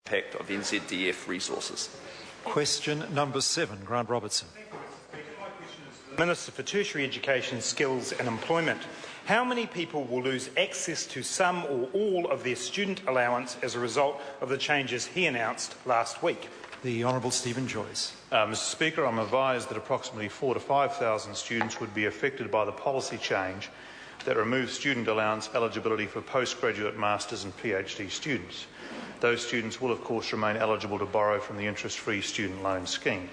impact of NZDF resources. Question number 7, Grant Robertson. Minister for Tertiary Education, Skills and Employment. How many people will lose access to some or all of their student allowance as a result of the changes he announced last week? The Honourable Stephen Joyce. Mr Speaker, I'm advised that approximately 4,000 to 5,000 students would be affected by the policy change that removes student allowance eligibility for postgraduate masters and PhD students. Those students will of course remain eligible to borrow from the interest-free student loan scheme.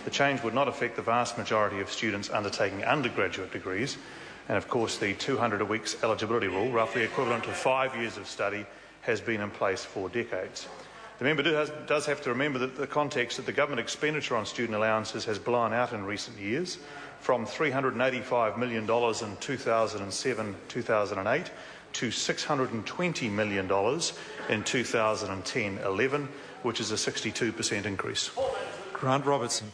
The change would not affect the vast majority of students undertaking undergraduate degrees, and of course the 200 a week's eligibility rule, roughly equivalent to 5 years of study, has been in place for decades. The member does have to remember that the context that the government expenditure on student allowances has blown out in recent years, from $385 million in 2007-2008 to $620 million in 2010-11, which is a 62% increase. Grant Robertson.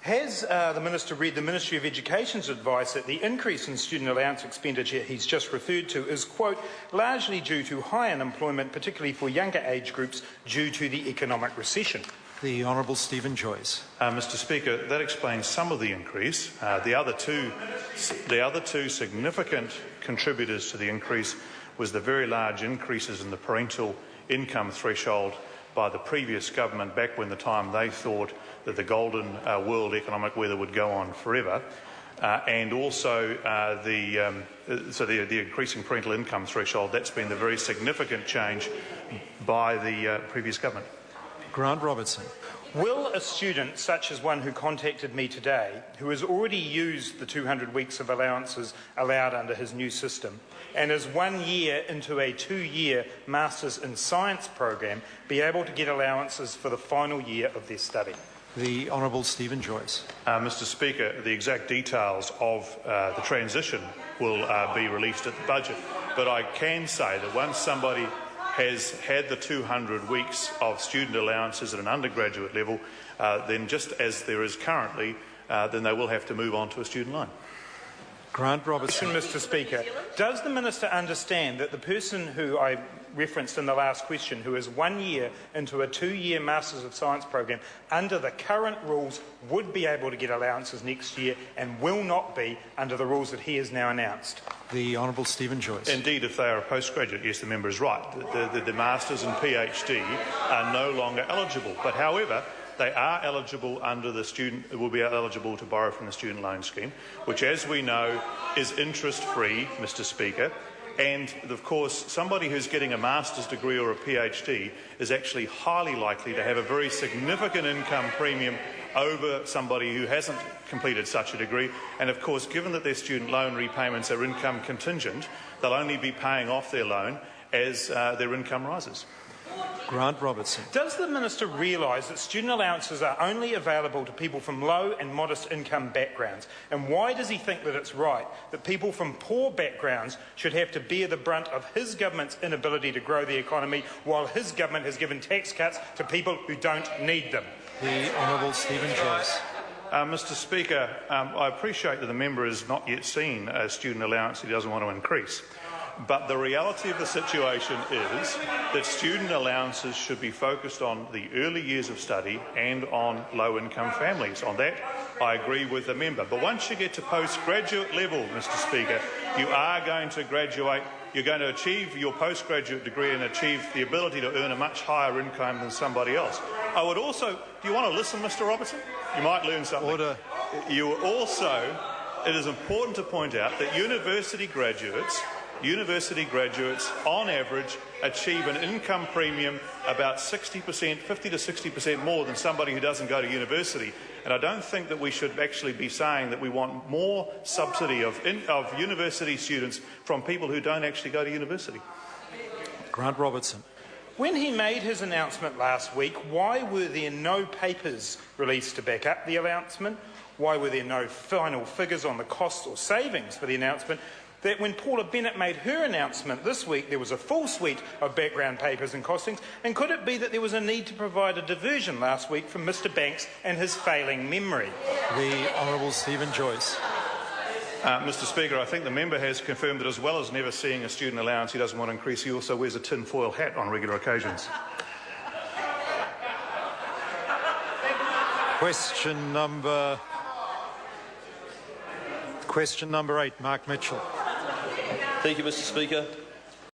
Has the Minister read the Ministry of Education's advice that the increase in student allowance expenditure he's just referred to is, quote, largely due to high unemployment, particularly for younger age groups, due to the economic recession? The Honourable Stephen Joyce. Mr Speaker, that explains some of the increase. The other two significant contributors to the increase was the very large increases in the parental income threshold by the previous government back when the time they thought that the golden world economic weather would go on forever, and also the increasing parental income threshold. That's been the very significant change by the previous government. Grant Robertson. Will a student, such as one who contacted me today, who has already used the 200 weeks of allowances allowed under his new system, and is 1 year into a 2-year Masters in Science program, be able to get allowances for the final year of their study? The Honourable Stephen Joyce. Mr Speaker, the exact details of the transition will be released at the budget, but I can say that once somebody has had the 200 weeks of student allowances at an undergraduate level, then just as there is currently, then they will have to move on to a student loan. Grant Robertson. Mr Speaker, does the Minister understand that the person who I referenced in the last question, who is 1 year into a 2-year Masters of Science program, under the current rules would be able to get allowances next year and will not be under the rules that he has now announced? The Honourable Stephen Joyce. Indeed, if they are a postgraduate, yes, the member is right. The Masters and PhD are no longer eligible. But however, they are eligible under the will be eligible to borrow from the student loan scheme, which, as we know, is interest-free, Mr Speaker. And, of course, somebody who's getting a master's degree or a PhD is actually highly likely to have a very significant income premium over somebody who hasn't completed such a degree. And, of course, given that their student loan repayments are income contingent, they'll only be paying off their loan as their income rises. Grant Robertson. Does the Minister realise that student allowances are only available to people from low and modest income backgrounds? And why does he think that it's right that people from poor backgrounds should have to bear the brunt of his government's inability to grow the economy, while his government has given tax cuts to people who don't need them? The Honourable Stephen Joyce. Mr Speaker, I appreciate that the member has not yet seen a student allowance he doesn't want to increase. But the reality of the situation is that student allowances should be focused on the early years of study and on low-income families. On that, I agree with the member. But once you get to postgraduate level, Mr Speaker, you are going to graduate. You're going to achieve your postgraduate degree and achieve the ability to earn a much higher income than somebody else. I would also... Do you want to listen, Mr Robertson? You might learn something. Order. You also... It is important to point out that university graduates, on average, achieve an income premium about 60%, 50 to 60% more than somebody who doesn't go to university. And I don't think that we should actually be saying that we want more subsidy of university students from people who don't actually go to university. Grant Robertson. When he made his announcement last week, why were there no papers released to back up the announcement? Why were there no final figures on the costs or savings for the announcement? That when Paula Bennett made her announcement this week, there was a full suite of background papers and costings? And could it be that there was a need to provide a diversion last week from Mr Banks and his failing memory? The Honourable Stephen Joyce. Mr Speaker, I think the member has confirmed that as well as never seeing a student allowance he doesn't want to increase, he also wears a tinfoil hat on regular occasions. Question number 8, Mark Mitchell. Thank you, Mr. Speaker.